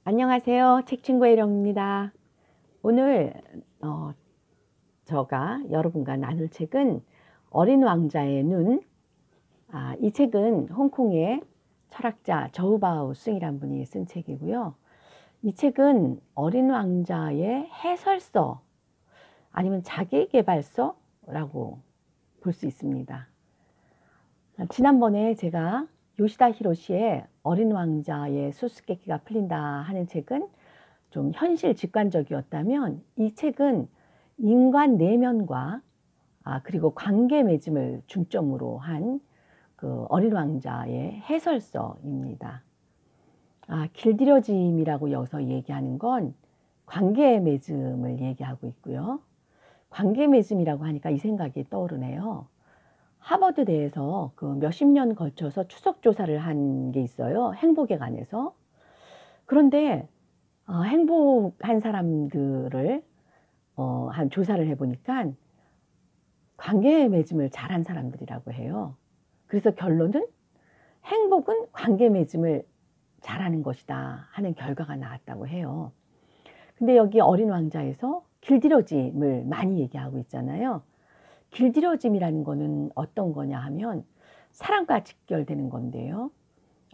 안녕하세요. 책친구의 일영입니다. 오늘 제가 여러분과 나눌 책은 어린 왕자의 눈. 이 책은 홍콩의 철학자 저우바오 숭이란 분이 쓴 책이고요. 이 책은 어린 왕자의 해설서 아니면 자기계발서라고 볼 수 있습니다. 지난번에 제가 요시다 히로시의 어린 왕자의 수수께끼가 풀린다 하는 책은 좀 현실 직관적이었다면, 이 책은 인간 내면과 그리고 관계 맺음을 중점으로 한 그 어린 왕자의 해설서입니다. 길들여짐이라고 여기서 얘기하는 건 관계 맺음을 얘기하고 있고요. 관계 맺음이라고 하니까 이 생각이 떠오르네요. 하버드대에서 그 몇십 년 걸쳐서 추적 조사를 한 게 있어요. 행복에 관해서. 그런데 행복한 사람들을 한 조사를 해보니까 관계 맺음을 잘한 사람들이라고 해요. 그래서 결론은 행복은 관계 맺음을 잘하는 것이다 하는 결과가 나왔다고 해요. 근데 여기 어린 왕자에서 길들여짐을 많이 얘기하고 있잖아요. 길들여짐이라는 거는 어떤 거냐 하면 사랑과 직결되는 건데요.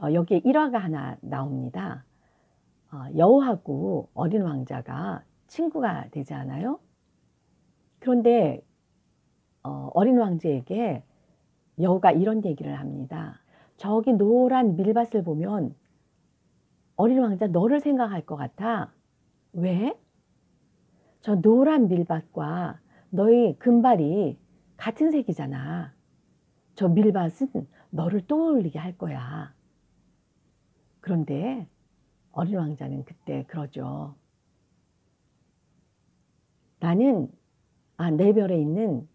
여기에 일화가 하나 나옵니다. 여우하고 어린 왕자가 친구가 되지 않아요? 그런데 어린 왕자에게 여우가 이런 얘기를 합니다. 저기 노란 밀밭을 보면 어린 왕자 너를 생각할 것 같아. 왜? 저 노란 밀밭과 너의 금발이 같은 색이잖아. 저 밀밭은 너를 떠올리게 할 거야. 그런데 어린 왕자는 그때 그러죠. 나는 내 별에 있는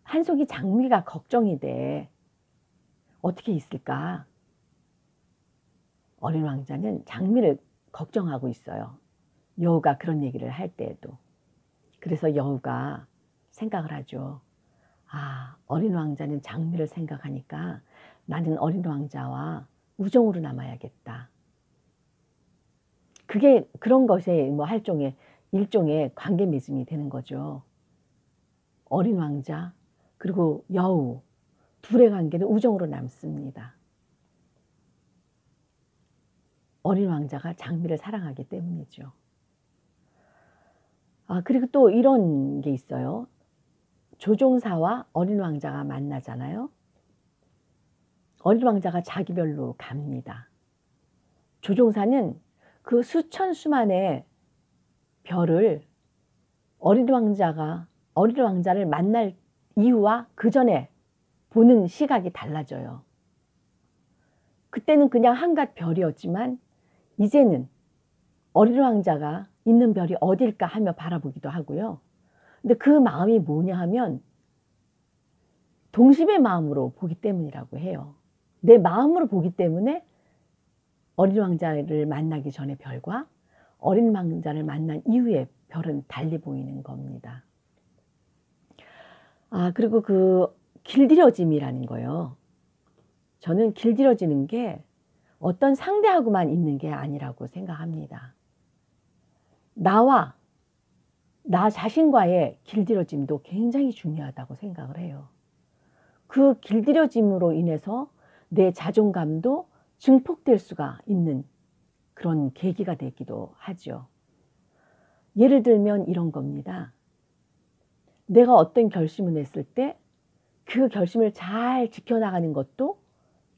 한 송이 장미가 걱정이 돼. 어떻게 있을까? 어린 왕자는 장미를 걱정하고 있어요. 여우가 그런 얘기를 할 때에도. 그래서 여우가 생각을 하죠. 어린 왕자는 장미를 생각하니까 나는 어린 왕자와 우정으로 남아야겠다. 그게 그런 것에 뭐 일종의 관계 맺음이 되는 거죠. 어린 왕자 그리고 여우 둘의 관계는 우정으로 남습니다. 어린 왕자가 장미를 사랑하기 때문이죠. 그리고 또 이런 게 있어요. 조종사와 어린 왕자가 만나잖아요. 어린 왕자가 자기 별로 갑니다. 조종사는 그 수천 수만의 별을 어린 왕자를 만날 이후와 그 전에 보는 시각이 달라져요. 그때는 그냥 한갓 별이었지만 이제는 어린 왕자가 있는 별이 어딜까 하며 바라보기도 하고요. 근데 그 마음이 뭐냐 하면 동심의 마음으로 보기 때문이라고 해요. 내 마음으로 보기 때문에 어린 왕자를 만나기 전의 별과 어린 왕자를 만난 이후의 별은 달리 보이는 겁니다. 그리고 그 길들여짐이라는 거요. 저는 길들여지는 게 어떤 상대하고만 있는 게 아니라고 생각합니다. 나 자신과의 길들여짐도 굉장히 중요하다고 생각을 해요. 그 길들여짐으로 인해서 내 자존감도 증폭될 수가 있는 그런 계기가 되기도 하죠. 예를 들면 이런 겁니다. 내가 어떤 결심을 했을 때 그 결심을 잘 지켜나가는 것도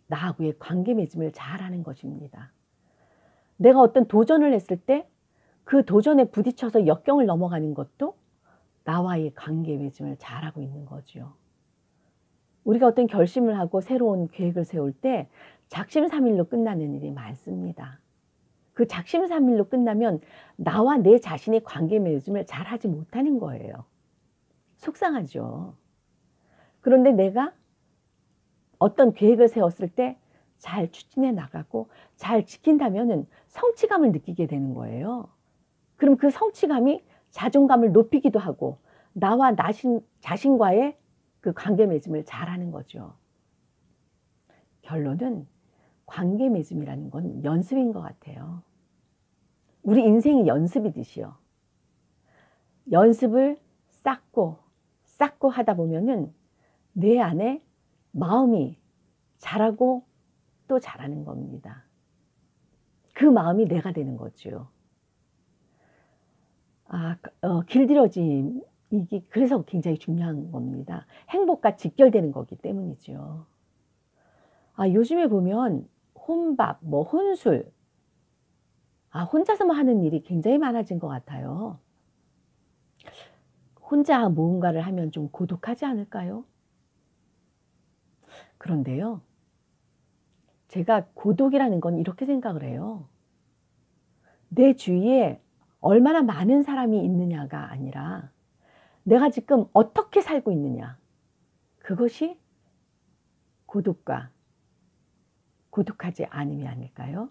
나하고의 관계 맺음을 잘하는 것입니다. 내가 어떤 도전을 했을 때 그 도전에 부딪혀서 역경을 넘어가는 것도 나와의 관계 맺음을 잘하고 있는 거죠. 우리가 어떤 결심을 하고 새로운 계획을 세울 때 작심삼일로 끝나는 일이 많습니다. 그 작심삼일로 끝나면 나와 내 자신의 관계 맺음을 잘하지 못하는 거예요. 속상하죠. 그런데 내가 어떤 계획을 세웠을 때 잘 추진해 나가고 잘 지킨다면 성취감을 느끼게 되는 거예요. 그럼 그 성취감이 자존감을 높이기도 하고 나와 자신과의 그 관계 맺음을 잘하는 거죠. 결론은 관계 맺음이라는 건 연습인 것 같아요. 우리 인생이 연습이듯이요. 연습을 쌓고 하다 보면은 내 안에 마음이 자라고 또 자라는 겁니다. 그 마음이 내가 되는 거죠. 길들여짐, 이게 그래서 굉장히 중요한 겁니다. 행복과 직결되는 거기 때문이죠. 요즘에 보면 혼밥, 혼술, 혼자서만 하는 일이 굉장히 많아진 것 같아요. 혼자 무언가를 하면 좀 고독하지 않을까요? 그런데요, 제가 고독이라는 건 이렇게 생각을 해요. 내 주위에 얼마나 많은 사람이 있느냐가 아니라 내가 지금 어떻게 살고 있느냐, 그것이 고독하지 않음이 아닐까요?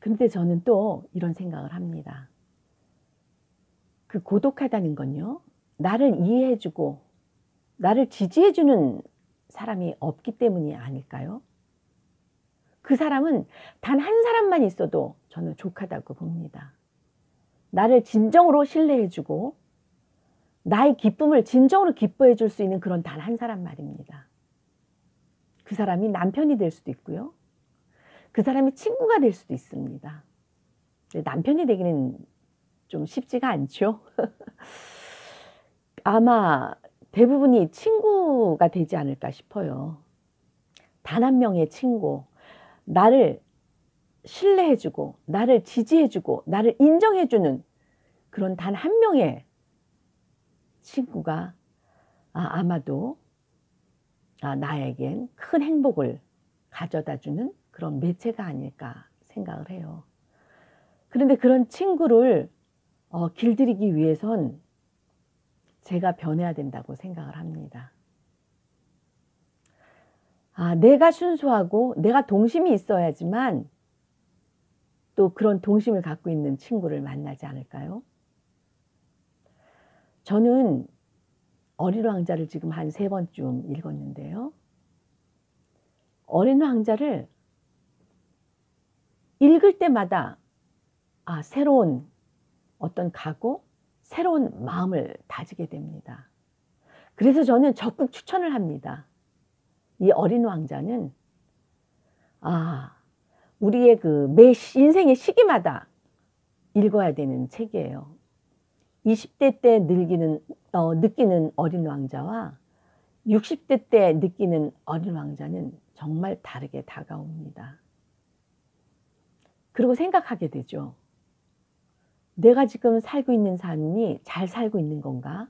근데 저는 또 이런 생각을 합니다. 그 고독하다는 건요, 나를 이해해주고 나를 지지해주는 사람이 없기 때문이 아닐까요? 그 사람은 단 한 사람만 있어도 저는 족하다고 봅니다. 나를 진정으로 신뢰해주고 나의 기쁨을 진정으로 기뻐해 줄 수 있는 그런 단 한 사람 말입니다. 그 사람이 남편이 될 수도 있고요. 그 사람이 친구가 될 수도 있습니다. 남편이 되기는 좀 쉽지가 않죠. 아마 대부분이 친구가 되지 않을까 싶어요. 단 한 명의 친구, 나를 신뢰해주고 나를 지지해주고 나를 인정해주는 그런 단 한 명의 친구가 아마도 나에겐 큰 행복을 가져다주는 그런 매체가 아닐까 생각을 해요. 그런데 그런 친구를 길들이기 위해선 제가 변해야 된다고 생각을 합니다. 내가 순수하고 내가 동심이 있어야지만 또 그런 동심을 갖고 있는 친구를 만나지 않을까요? 저는 어린 왕자를 지금 한 3번쯤 읽었는데요. 어린 왕자를 읽을 때마다 새로운 어떤 각오, 새로운 마음을 다지게 됩니다. 그래서 저는 적극 추천을 합니다. 이 어린 왕자는 우리의 매 인생의 시기마다 읽어야 되는 책이에요. 20대 때 느끼는 어린 왕자와 60대 때 느끼는 어린 왕자는 정말 다르게 다가옵니다. 그리고 생각하게 되죠. 내가 지금 살고 있는 삶이 잘 살고 있는 건가?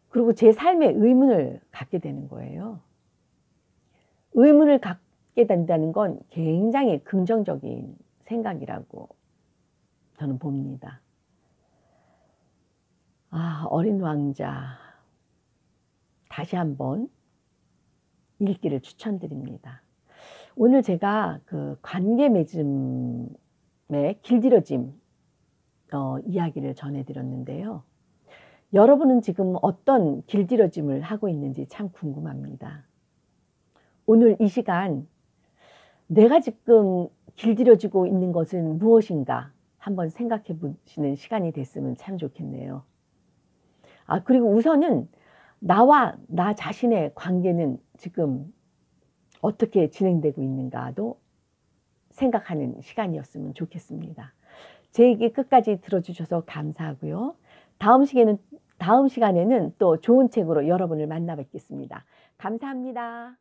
그리고 제 삶에 의문을 갖게 되는 거예요. 의문을 갖게 된다는 건 굉장히 긍정적인 생각이라고 저는 봅니다. 어린 왕자 다시 한번 읽기를 추천드립니다. 오늘 제가 그 관계 맺음의 길들여짐 이야기를 전해드렸는데요. 여러분은 지금 어떤 길들여짐을 하고 있는지 참 궁금합니다. 오늘 이 시간 내가 지금 길들여지고 있는 것은 무엇인가 한번 생각해 보시는 시간이 됐으면 참 좋겠네요. 그리고 우선은 나와 나 자신의 관계는 지금 어떻게 진행되고 있는가도 생각하는 시간이었으면 좋겠습니다. 제 얘기 끝까지 들어주셔서 감사하고요. 다음 시간에는 또 좋은 책으로 여러분을 만나 뵙겠습니다. 감사합니다.